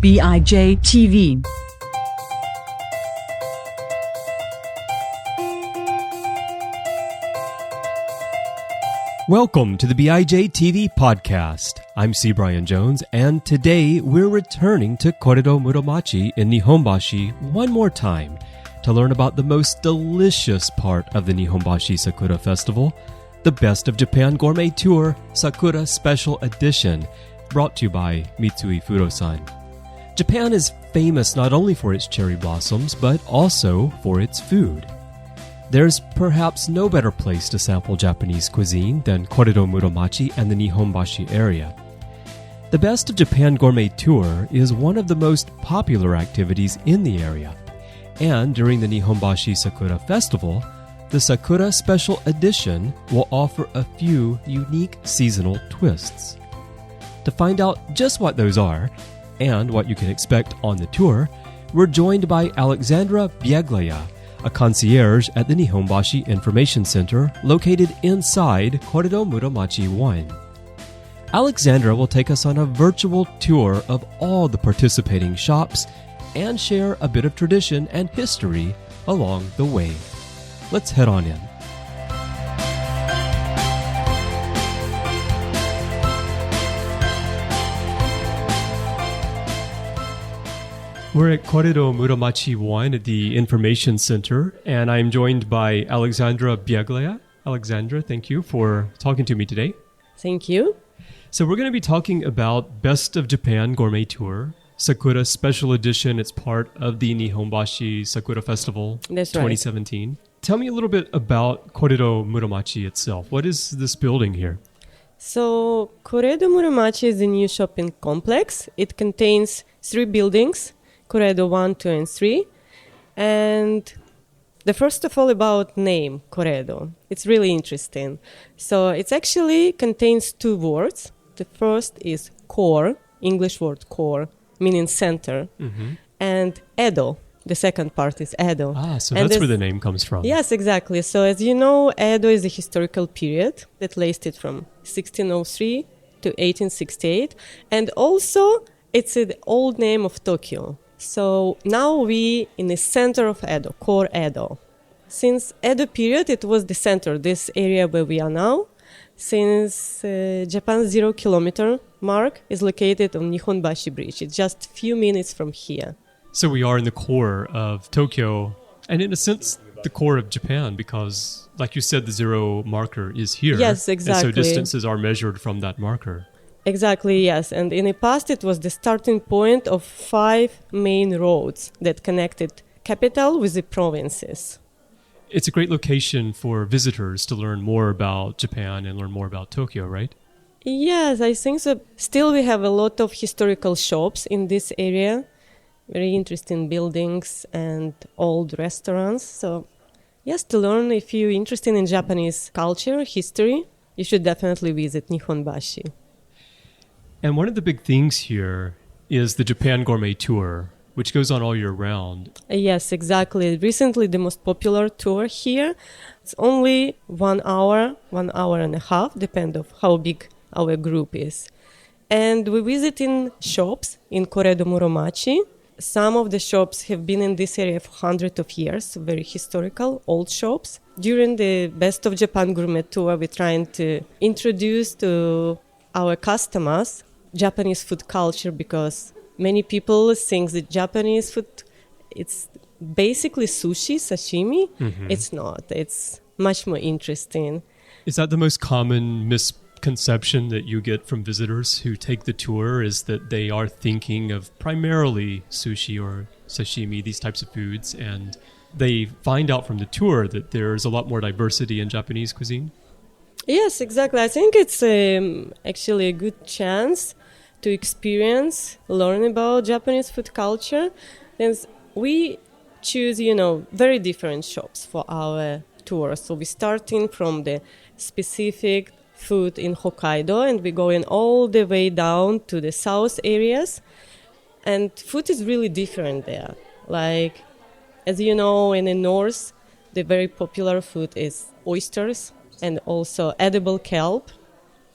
BIJ TV. Welcome to the BIJ TV podcast. I'm C. Bryan Jones, and today we're returning to Coredo Muromachi in Nihonbashi one more time to learn about the most delicious part of the Nihonbashi Sakura Festival, the Best of Japan Gourmet Tour Sakura Special Edition, brought to you by Mitsui Fudo-san. Japan is famous not only for its cherry blossoms, but also for its food. There's perhaps no better place to sample Japanese cuisine than Coredo Muromachi and the Nihonbashi area. The Best of Japan Gourmet Tour is one of the most popular activities in the area, and during the Nihonbashi Sakura Festival, the Sakura Special Edition will offer a few unique seasonal twists. To find out just what those are, and what you can expect on the tour, we're joined by Alexandra Beglaya, a concierge at the Nihonbashi Information Center located inside Coredo Muromachi 1. Alexandra will take us on a virtual tour of all the participating shops and share a bit of tradition and history along the way. Let's head on in. We're at Coredo Muromachi 1 at the Information Center, and I'm joined by Alexandra Beglaya. Alexandra, thank you for talking to me today. Thank you. So we're going to be talking about Best of Japan Gourmet Tour, Sakura Special Edition. It's part of the Nihonbashi Sakura Festival. That's 2017. Right. Tell me a little bit about Coredo Muromachi itself. What is this building here? So Coredo Muromachi is a new shopping complex. It contains 3 buildings. Coredo 1, 2, and 3. And the first of all about name, Coredo. It's really interesting. So it actually contains 2 words. The first is core, English word core, meaning center. Mm-hmm. And Edo, the second part is Edo. So that's where the name comes from. Yes, exactly. So as you know, Edo is a historical period that lasted from 1603 to 1868. And also, it's the old name of Tokyo. So now we in the center of Edo, core Edo. Since Edo period, it was the center, this area where we are now. Since Japan's 0 kilometer mark is located on Nihonbashi Bridge. It's just a few minutes from here. So we are in the core of Tokyo, and in a sense, the core of Japan, because like you said, the 0 marker is here. Yes, exactly. And so distances are measured from that marker. Exactly, yes. And in the past, it was the starting point of 5 main roads that connected capital with the provinces. It's a great location for visitors to learn more about Japan and learn more about Tokyo, right? Yes, I think so. Still, we have a lot of historical shops in this area. Very interesting buildings and old restaurants. So, yes, to learn if you're interested in Japanese culture, history, you should definitely visit Nihonbashi. And one of the big things here is the Japan Gourmet Tour, which goes on all year round. Yes, exactly. Recently, the most popular tour here, it's only 1 hour, 1 hour and a half, depending on how big our group is. And we visit in shops in Coredo Muromachi. Some of the shops have been in this area for hundreds of years, very historical, old shops. During the Best of Japan Gourmet Tour, we're trying to introduce to our customers Japanese food culture, because many people think that Japanese food, it's basically sushi, sashimi. Mm-hmm. It's not. It's much more interesting. Is that the most common misconception that you get from visitors who take the tour, is that they are thinking of primarily sushi or sashimi, these types of foods, and they find out from the tour that there's a lot more diversity in Japanese cuisine? Yes, exactly. I think it's actually a good chance to experience, learn about Japanese food culture. And we choose, very different shops for our tour. So we're starting from the specific food in Hokkaido, and we're going all the way down to the south areas. And food is really different there. Like, as you know, in the north, the very popular food is oysters and also edible kelp.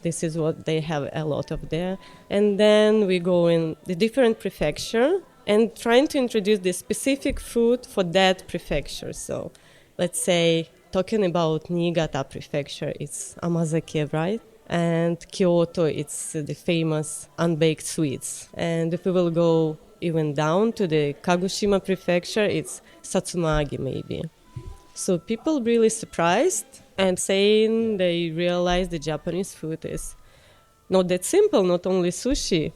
This is what they have a lot of there. And then we go in the different prefecture and trying to introduce the specific food for that prefecture. So let's say, talking about Niigata prefecture, it's amazake, right? And Kyoto, it's the famous unbaked sweets. And if we will go even down to the Kagoshima prefecture, it's satsumagi maybe. So people really surprised and saying they realize the Japanese food is not that simple, not only sushi.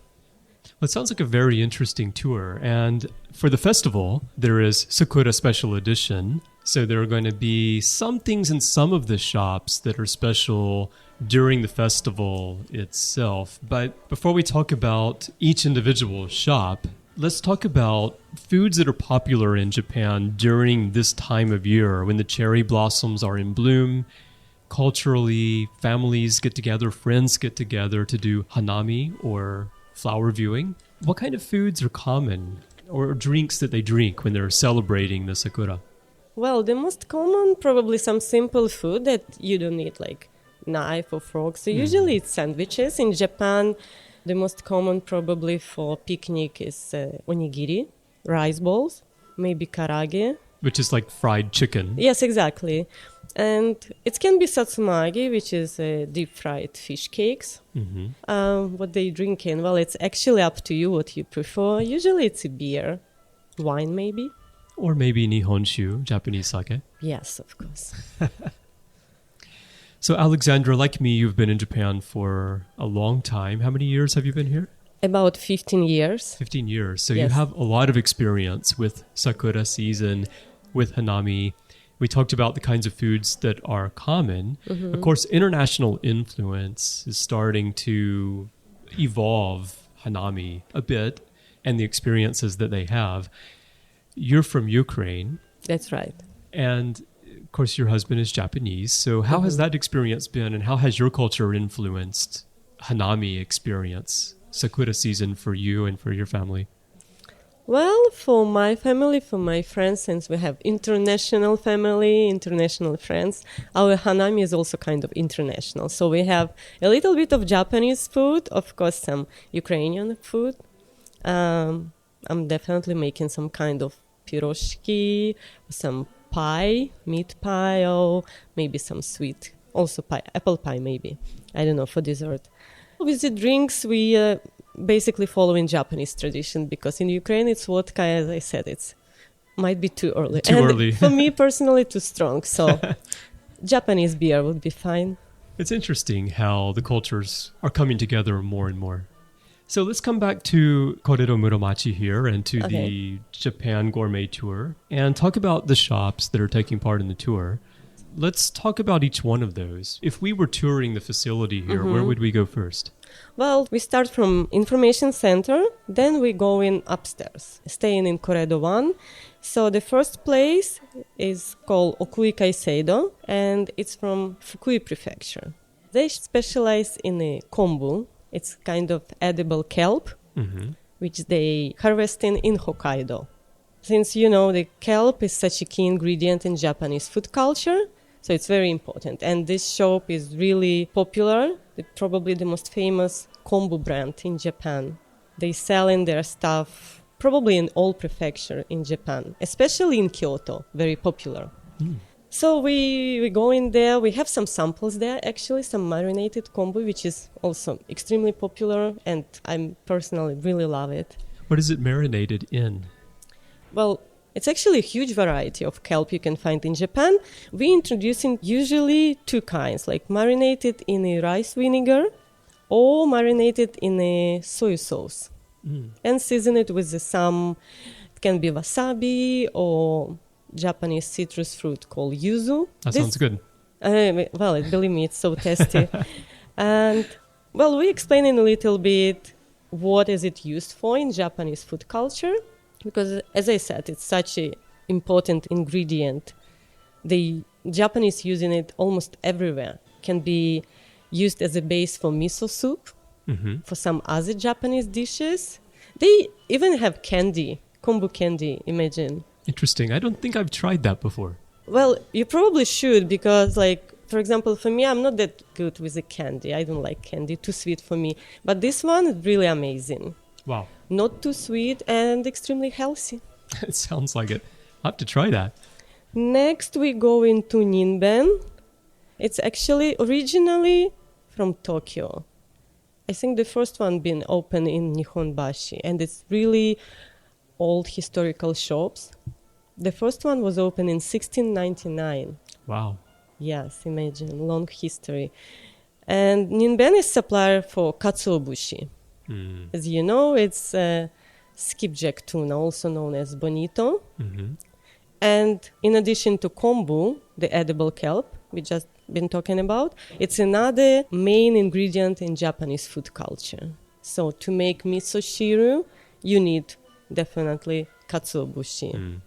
Well, it sounds like a very interesting tour. And for the festival, there is Sakura Special Edition. So there are going to be some things in some of the shops that are special during the festival itself. But before we talk about each individual shop, let's talk about foods that are popular in Japan during this time of year when the cherry blossoms are in bloom. Culturally, families get together, friends get together to do hanami or flower viewing. What kind of foods are common or drinks that they drink when they're celebrating the Sakura? Well, the most common, probably some simple food that you don't need like knife or fork. So usually it's sandwiches. In Japan, the most common probably for picnic is onigiri, rice balls, maybe karage. Which is like fried chicken. Yes, exactly. And it can be satsumagi, which is deep-fried fish cakes. What they drink in, well, it's actually up to you what you prefer. Usually it's a beer, wine maybe. Or maybe Nihonshu, Japanese sake. Yes, of course. So Alexandra, like me, you've been in Japan for a long time. How many years have you been here? About 15 years. 15 years. So Yes. you have a lot of experience with Sakura season, with hanami. We talked about the kinds of foods that are common. Of course, international influence is starting to evolve hanami a bit and the experiences that they have. You're from Ukraine. That's right. And of course, your husband is Japanese. So how has that experience been, and how has your culture influenced hanami experience, Sakura season for you and for your family? Well, for my family, for my friends, since we have international family, international friends, our hanami is also kind of international. So we have a little bit of Japanese food, of course, some Ukrainian food. I'm definitely making some kind of piroshki, some pie, meat pie, or maybe some sweet, also pie, apple pie maybe. I don't know, for dessert. With the drinks, we basically following Japanese tradition, because in Ukraine it's vodka, as I said, it's might be too early. Early. For me personally, too strong. So Japanese beer would be fine. It's interesting how the cultures are coming together more and more. So let's come back to Corrado Muromachi here and to the Japan Gourmet Tour and talk about the shops that are taking part in the tour. Let's talk about each one of those. If we were touring the facility here, where would we go first? Well, we start from Information Center, then we go in upstairs, staying in Coredo 1. So the first place is called Okui Kaiseido, and it's from Fukui Prefecture. They specialize in a kombu. It's kind of edible kelp, which they harvest in Hokkaido. Since, you know, the kelp is such a key ingredient in Japanese food culture, so it's very important. And this shop is really popular, probably the most famous kombu brand in Japan. They sell in their stuff probably in all prefectures in Japan, especially in Kyoto, very popular. So we go in there, we have some samples there, actually, some marinated kombu, which is also extremely popular, and I personally really love it. What is it marinated in? Well, it's actually a huge variety of kelp you can find in Japan. We introducing usually two kinds, like marinated in a rice vinegar or marinated in a soy sauce. And season it with some, it can be wasabi or Japanese citrus fruit called yuzu. That sounds good. Well, believe me, it's so tasty. And, well, we explain in a little bit what is it used for in Japanese food culture. Because, as I said, it's such an important ingredient. The Japanese using it almost everywhere. Can be used as a base for miso soup, for some other Japanese dishes. They even have candy, kombu candy, imagine. Interesting. I don't think I've tried that before. Well, you probably should, because, like, For example, for me, I'm not that good with the candy. I don't like candy, too sweet for me. But this one is really amazing. Wow. Not too sweet and extremely healthy. It sounds like it. I'll have to try that. Next, we go into Ninben. It's actually originally from Tokyo. I think the first one been opened in Nihonbashi, and it's really old historical shops. The first one was opened in 1699. Wow. Yes, imagine, long history. And Ninben is supplier for Katsuobushi. As you know, it's skipjack tuna, also known as bonito. And in addition to kombu, the edible kelp we just been talking about, it's another main ingredient in Japanese food culture. So to make miso shiru, you need definitely katsuobushi. And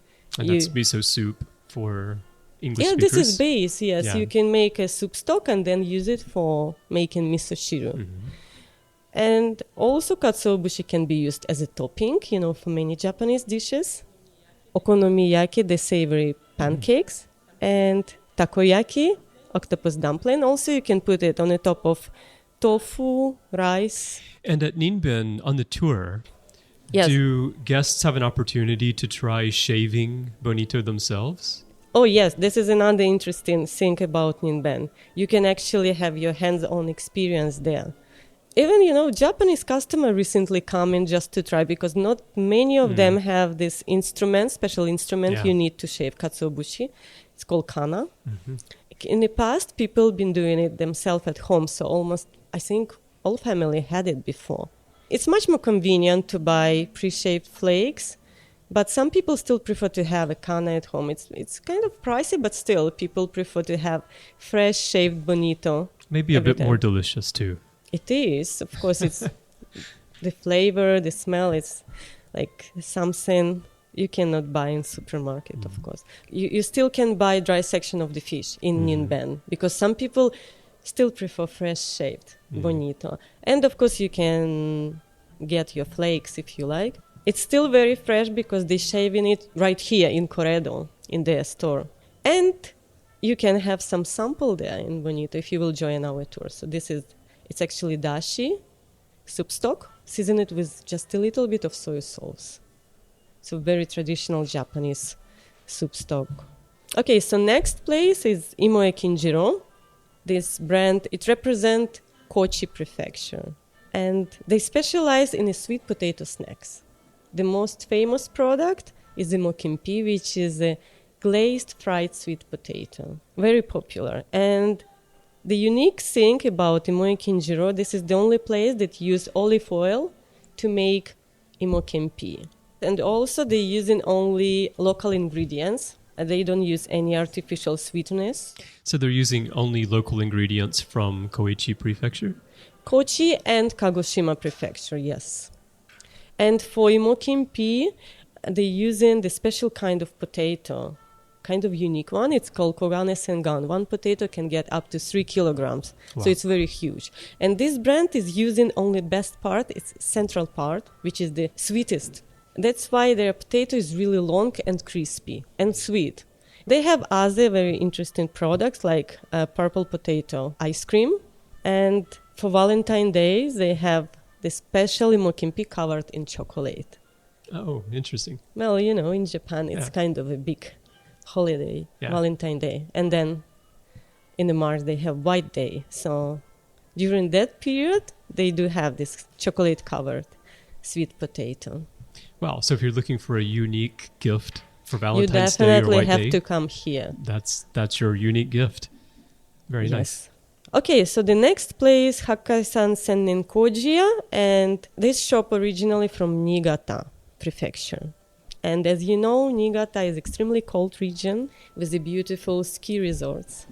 that's miso soup for English yeah, speakers? This is base, yes. Yeah. You can make a soup stock and then use it for making miso shiru. And also katsuobushi can be used as a topping, for many Japanese dishes. Okonomiyaki, the savory pancakes, and takoyaki, octopus dumpling. Also, you can put it on the top of tofu, rice. And at Ninben, on the tour, Yes. do guests have an opportunity to try shaving bonito themselves? Oh, yes, this is another interesting thing about Ninben. You can actually have your hands-on experience there. Even, Japanese customer recently come in just to try because not many of them have this instrument, special instrument you need to shave katsuobushi. It's called kana. In the past, people been doing it themselves at home, so almost, I think, all family had it before. It's much more convenient to buy pre-shaved flakes, but some people still prefer to have a kana at home. It's kind of pricey, but still, people prefer to have fresh shaved bonito. Maybe a bit more delicious, too. It is. Of course, it's the flavor, the smell, it's like something you cannot buy in supermarket, of course. You still can buy dry section of the fish in Ninben because some people still prefer fresh shaved bonito. And of course, you can get your flakes if you like. It's still very fresh because they're shaving it right here in Coredo, in their store. And you can have some sample there in bonito if you will join our tour. So it's actually dashi, soup stock, season it with just a little bit of soy sauce. So very traditional Japanese soup stock. Okay, so next place is Imoe Kinjiro. This brand, it represents Kochi prefecture. And they specialize in sweet potato snacks. The most famous product is the mokimpi, which is a glazed fried sweet potato. Very popular. And the unique thing about Imoe Kinjiro, this is the only place that use olive oil to make imokempi. And also they're using only local ingredients. They don't use any artificial sweetness. So they're using only local ingredients from Koichi Prefecture? Kochi and Kagoshima Prefecture, yes. And for imokempi, they're using the special kind of potato. Kind of unique one. It's called Kogane Sengan. One potato can get up to 3 kilograms. Wow. So it's very huge. And this brand is using only best part, its central part, which is the sweetest. That's why their potato is really long and crispy and sweet. They have other very interesting products like purple potato ice cream. And for Valentine's Day, they have the special imokimpi covered in chocolate. Oh, interesting. Well, in Japan, it's kind of a big holiday, Valentine's Day. And then in the March, they have White Day. So during that period, they do have this chocolate-covered sweet potato. Wow. So if you're looking for a unique gift for Valentine's Day or You definitely White have Day, to come here. that's your unique gift. Very nice. Okay, so the next place, Hakkaisan Sennin Kojiya, and this shop originally from Niigata Prefecture. And as you know, Niigata is extremely cold region with the beautiful ski resorts.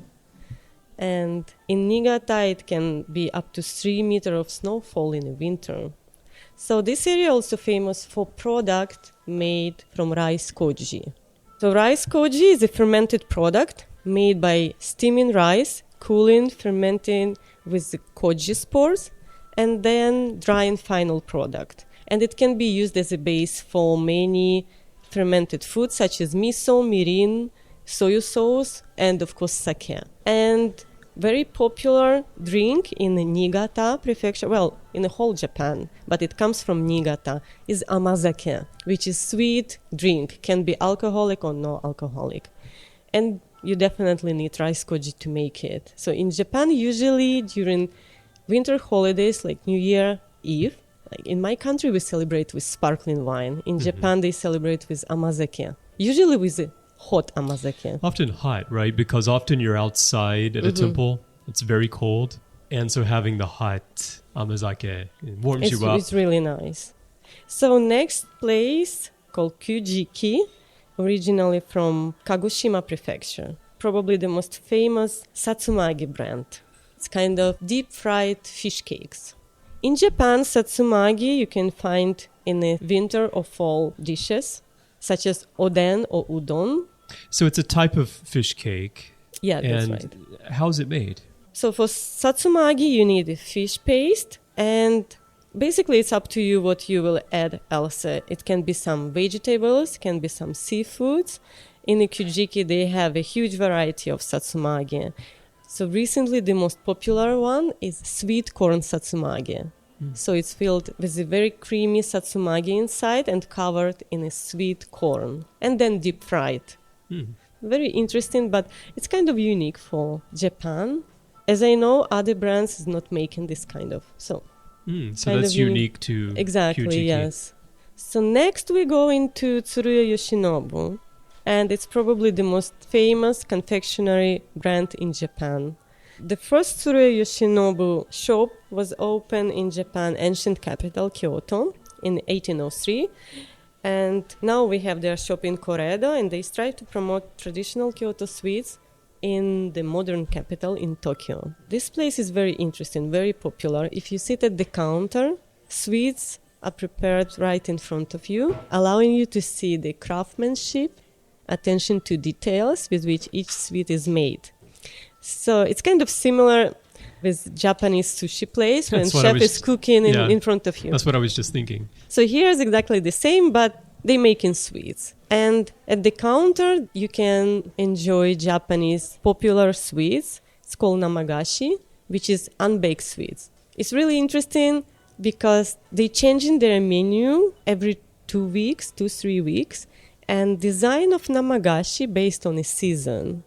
And in Niigata, it can be up to 3 meters of snowfall in the winter. So this area also famous for product made from rice koji. So rice koji is a fermented product made by steaming rice, cooling, fermenting with the koji spores, and then drying final product. And it can be used as a base for many fermented foods such as miso, mirin, soy sauce, and of course sake. And very popular drink in Niigata prefecture, well, in the whole Japan, but it comes from Niigata, is amazake, which is sweet drink, can be alcoholic or no alcoholic. And you definitely need rice koji to make it. So in Japan, usually during winter holidays like New Year Eve, like in my country, we celebrate with sparkling wine. In Japan, they celebrate with amazake, usually with a hot amazake. Often hot, right? Because often you're outside at a temple. It's very cold. And so having the hot amazake warms you up. It's really nice. So next place called Kuchiki, originally from Kagoshima prefecture. Probably the most famous satsumagi brand. It's kind of deep fried fish cakes. In Japan, satsumagi you can find in the winter or fall dishes, such as oden or udon. So it's a type of fish cake. Yeah, that's right. And how is it made? So for satsumagi, you need a fish paste, and basically it's up to you what you will add else. It can be some vegetables, can be some seafoods. In the Kuchiki, they have a huge variety of satsumagi. So recently, the most popular one is sweet corn satsumagi. So it's filled with a very creamy satsumagi inside and covered in a sweet corn, and then deep fried. Very interesting, but it's kind of unique for Japan. As I know, other brands is not making this kind of. So that's unique to exactly, Kuchiki. Yes. So next we go into Tsuruya Yoshinobu, and it's probably the most famous confectionery brand in Japan. The first Tsuruya Yoshinobu shop was opened in Japan, ancient capital Kyoto, in 1803. And now we have their shop in Coredo, and they strive to promote traditional Kyoto sweets in the modern capital in Tokyo. This place is very interesting, very popular. If you sit at the counter, sweets are prepared right in front of you, allowing you to see the craftsmanship, attention to details with which each sweet is made. So it's kind of similar with Japanese sushi place when chef is cooking in front of you. That's what I was just thinking. So here is exactly the same, but they making sweets. And at the counter, you can enjoy Japanese popular sweets. It's called namagashi, which is unbaked sweets. It's really interesting because they changing their menu every 3 weeks, and design of namagashi based on a season,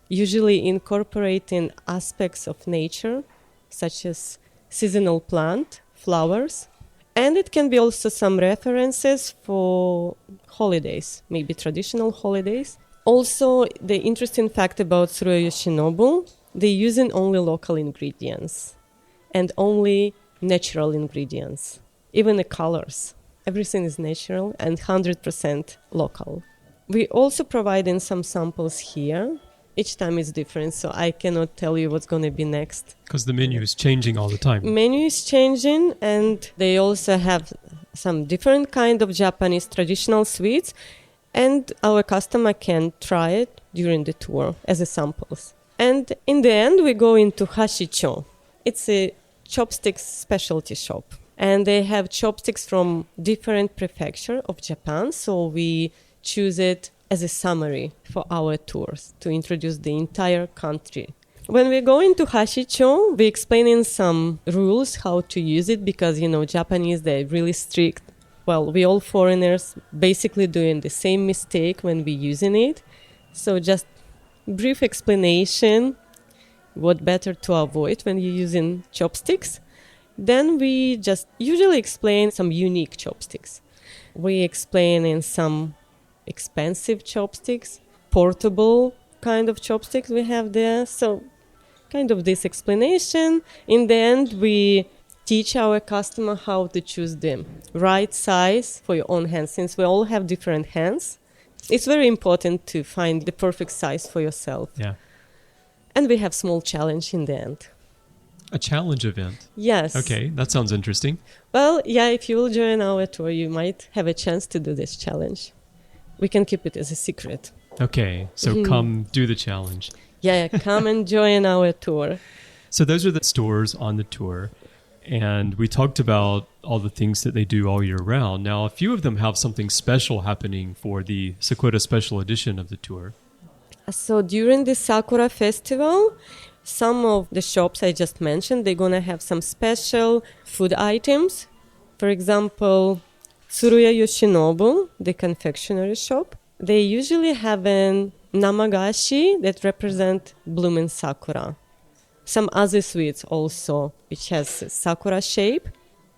usually incorporating aspects of nature, such as seasonal plant, flowers, and it can be also some references for holidays, maybe traditional holidays. Also, the interesting fact about Tsuruya Yoshinobu, they're using only local ingredients and only natural ingredients, even the colors. Everything is natural and 100% local. We also provide in some samples here. Each time is different, so I cannot tell you what's going to be next. Because the menu is changing all the time. Menu is changing, and they also have some different kind of Japanese traditional sweets, and our customer can try it during the tour as a samples. And in the end, we go into Hashicho. It's a chopsticks specialty shop, and they have chopsticks from different prefectures of Japan, so we choose it as a summary for our tours to introduce the entire country. When we go into Hashicho, we explain in some rules how to use it because, Japanese, they're really strict. Well, we all foreigners basically doing the same mistake when we're using it. So just brief explanation, what better to avoid when you're using chopsticks. Then we just usually explain some unique chopsticks. We explain in some expensive chopsticks, portable kind of chopsticks we have there. So kind of this explanation. In the end, we teach our customer how to choose the right size for your own hands. Since we all have different hands, it's very important to find the perfect size for yourself. Yeah. And we have small challenge in the end. A challenge event? Yes. Okay, that sounds interesting. Well, yeah, if you will join our tour, you might have a chance to do this challenge. We can keep it as a secret. Okay, so come do the challenge. Yeah, come and join our tour. So those are the stores on the tour. And we talked about all the things that they do all year round. Now, a few of them have something special happening for the Sakura Special Edition of the tour. So during the Sakura Festival, some of the shops I just mentioned, they're going to have some special food items. For example, Tsuruya Yoshinobu, the confectionery shop, they usually have an namagashi that represent blooming sakura. Some other sweets also, which has sakura shape.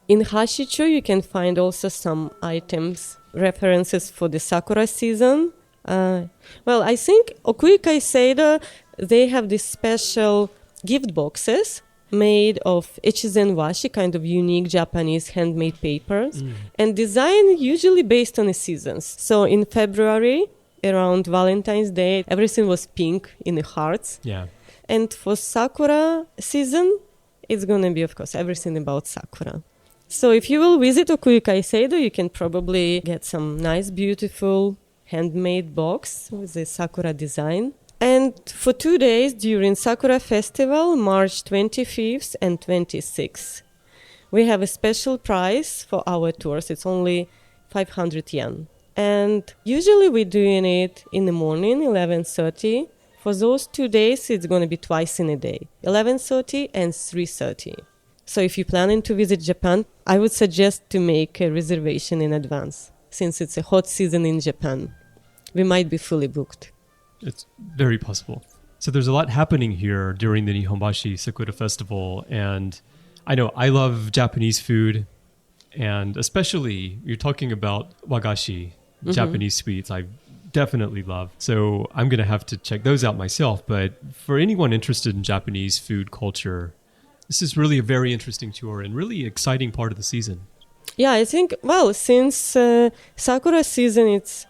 In Hashicho, you can find also some items, references for the sakura season. I think Okuikai Seido, they have these special gift boxes made of echizen washi, kind of unique Japanese handmade papers, and design usually based on the seasons. So in February, around Valentine's Day, everything was pink in the hearts. Yeah. And for Sakura season, it's going to be, of course, everything about Sakura. So if you will visit Okuikai Seido, you can probably get some nice, beautiful handmade box with the Sakura design. And for 2 days during Sakura Festival, March 25th and 26th, we have a special price for our tours. It's only 500 yen. And usually we're doing it in the morning, 11:30. For those 2 days, it's going to be twice in a day, 11:30 and 3:30. So if you're planning to visit Japan, I would suggest to make a reservation in advance, since it's a hot season in Japan. We might be fully booked. It's very possible. So there's a lot happening here during the Nihonbashi Sakura Festival. And I know I love Japanese food. And especially, you're talking about wagashi, Japanese sweets, I definitely love. So I'm going to have to check those out myself. But for anyone interested in Japanese food culture, this is really a very interesting tour and really exciting part of the season. Yeah, I think, since Sakura season, it's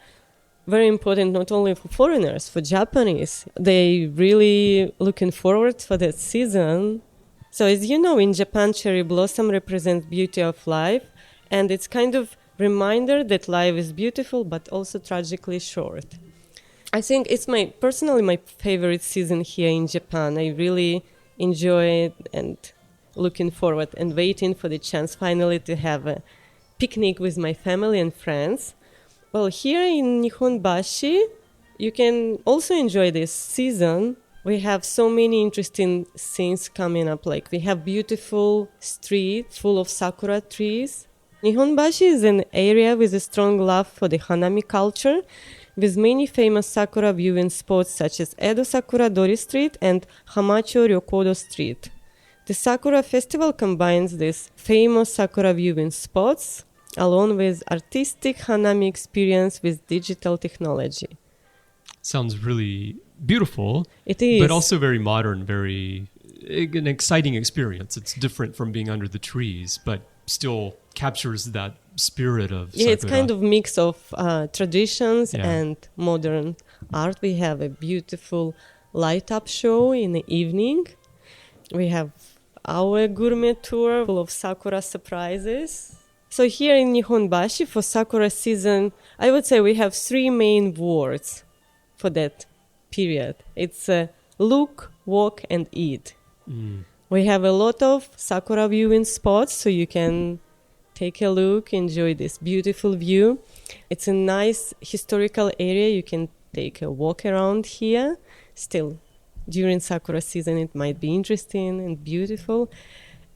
very important not only for foreigners, for Japanese. They really looking forward for that season. So as you know, in Japan, cherry blossom represents beauty of life. And it's kind of reminder that life is beautiful, but also tragically short. I think it's personally my favorite season here in Japan. I really enjoy it and looking forward and waiting for the chance finally to have a picnic with my family and friends. Well, here in Nihonbashi, you can also enjoy this season. We have so many interesting things coming up. Like we have beautiful street full of sakura trees. Nihonbashi is an area with a strong love for the hanami culture, with many famous sakura viewing spots such as Edo Sakura Dori Street and Hamacho Ryokodo Street. The Sakura Festival combines these famous sakura viewing spots along with artistic hanami experience with digital technology. Sounds really beautiful. It is. But also very modern, very an exciting experience. It's different from being under the trees, but still captures that spirit of Sakura. It's kind of mix of traditions and modern art. We have a beautiful light-up show in the evening. We have our gourmet tour full of Sakura surprises. So here in Nihonbashi, for Sakura season, I would say we have 3 main words for that period. It's look, walk, and eat. We have a lot of Sakura viewing spots, so you can take a look, enjoy this beautiful view. It's a nice historical area. You can take a walk around here. Still, during Sakura season, it might be interesting and beautiful.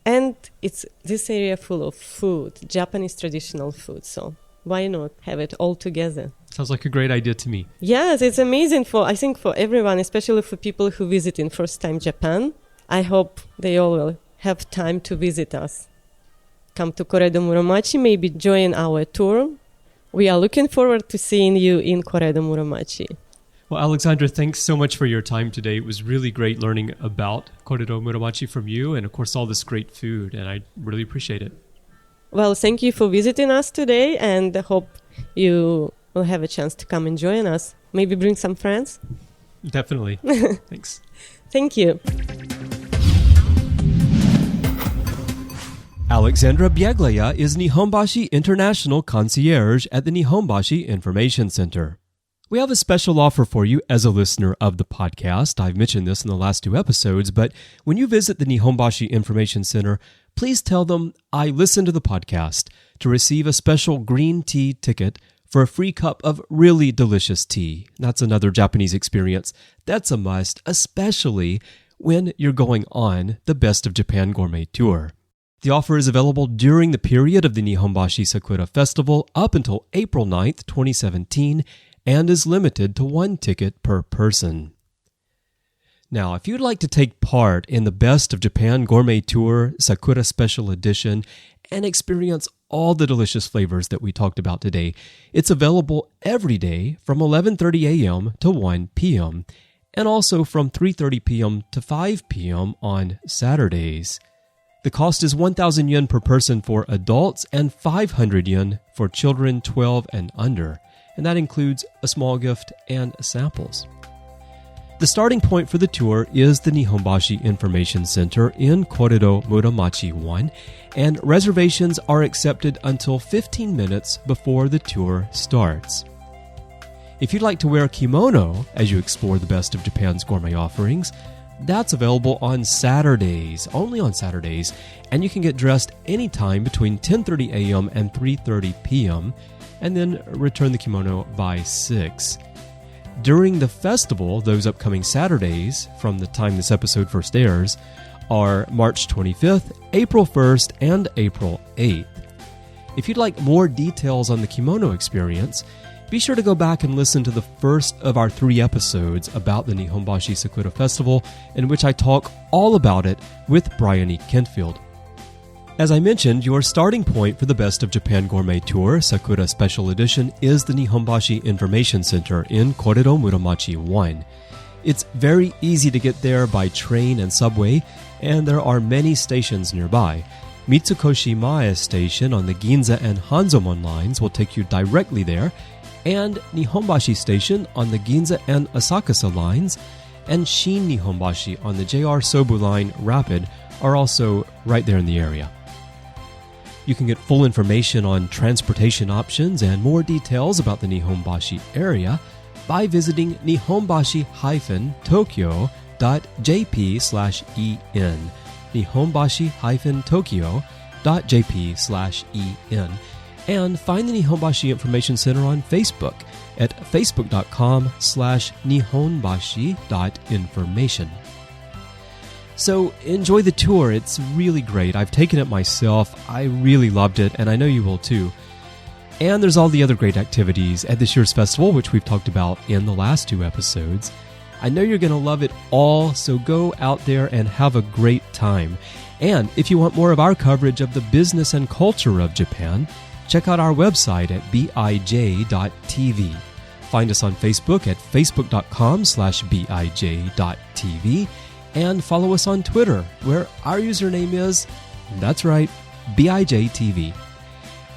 And it's this area full of food, Japanese traditional food. So why not have it all together? Sounds like a great idea to me. Yes, it's amazing I think for everyone, especially for people who visit in first time Japan. I hope they all will have time to visit us. Come to Corrado Muromachi, maybe join our tour. We are looking forward to seeing you in Corrado Muromachi. Well, Alexandra, thanks so much for your time today. It was really great learning about Corrado Muromachi from you and, of course, all this great food, and I really appreciate it. Well, thank you for visiting us today, and I hope you will have a chance to come and join us. Maybe bring some friends? Definitely. Thanks. Thank you. Alexandra Beglaya is Nihonbashi International Concierge at the Nihonbashi Information Center. We have a special offer for you as a listener of the podcast. I've mentioned this in the last 2 episodes, but when you visit the Nihonbashi Information Center, please tell them I listened to the podcast to receive a special green tea ticket for a free cup of really delicious tea. That's another Japanese experience. That's a must, especially when you're going on the Best of Japan Gourmet Tour. The offer is available during the period of the Nihonbashi Sakura Festival up until April 9th, 2017, and is limited to 1 ticket per person. Now, if you'd like to take part in the Best of Japan Gourmet Tour Sakura Special Edition and experience all the delicious flavors that we talked about today, it's available every day from 11:30 a.m. to 1 p.m. and also from 3:30 p.m. to 5 p.m. on Saturdays. The cost is 1,000 yen per person for adults and 500 yen for children 12 and under, and that includes a small gift and samples. The starting point for the tour is the Nihonbashi Information Center in Coredo Muromachi 1, and reservations are accepted until 15 minutes before the tour starts. If you'd like to wear a kimono as you explore the best of Japan's gourmet offerings, that's available on Saturdays, only on Saturdays, and you can get dressed anytime between 10:30 a.m. and 3:30 p.m., and then return the kimono by 6. During the festival, those upcoming Saturdays, from the time this episode first airs, are March 25th, April 1st, and April 8th. If you'd like more details on the kimono experience, be sure to go back and listen to the first of our 3 episodes about the Nihonbashi Sakura Festival, in which I talk all about it with Bryan E. Kentfield. As I mentioned, your starting point for the Best of Japan Gourmet Tour Sakura Special Edition is the Nihonbashi Information Center in Coredo Muromachi 1. It's very easy to get there by train and subway, and there are many stations nearby. Mitsukoshi Mae Station on the Ginza and Hanzomon lines will take you directly there, and Nihonbashi Station on the Ginza and Asakusa lines, and Shin Nihonbashi on the JR Sobu line Rapid are also right there in the area. You can get full information on transportation options and more details about the Nihonbashi area by visiting nihonbashi-tokyo.jp/en, nihonbashi-tokyo.jp/en, and find the Nihonbashi Information Center on Facebook at facebook.com/nihonbashi.information. So enjoy the tour. It's really great. I've taken it myself. I really loved it, and I know you will too. And there's all the other great activities at this year's festival, which we've talked about in the last 2 episodes. I know you're going to love it all, so go out there and have a great time. And if you want more of our coverage of the business and culture of Japan, check out our website at bij.tv. Find us on Facebook at facebook.com/bij.tv. And follow us on Twitter, where our username is, that's right, BIJTV.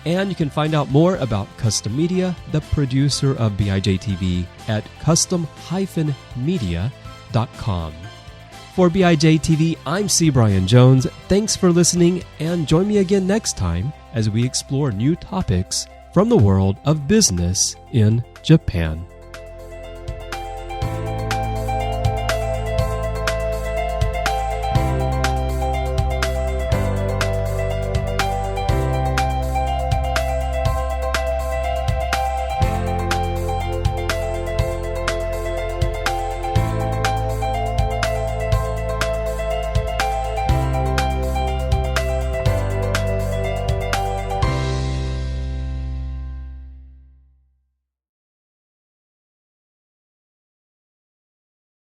And you can find out more about Custom Media, the producer of BIJTV, at custom-media.com. For BIJTV, I'm C. Bryan Jones. Thanks for listening, and join me again next time as we explore new topics from the world of business in Japan.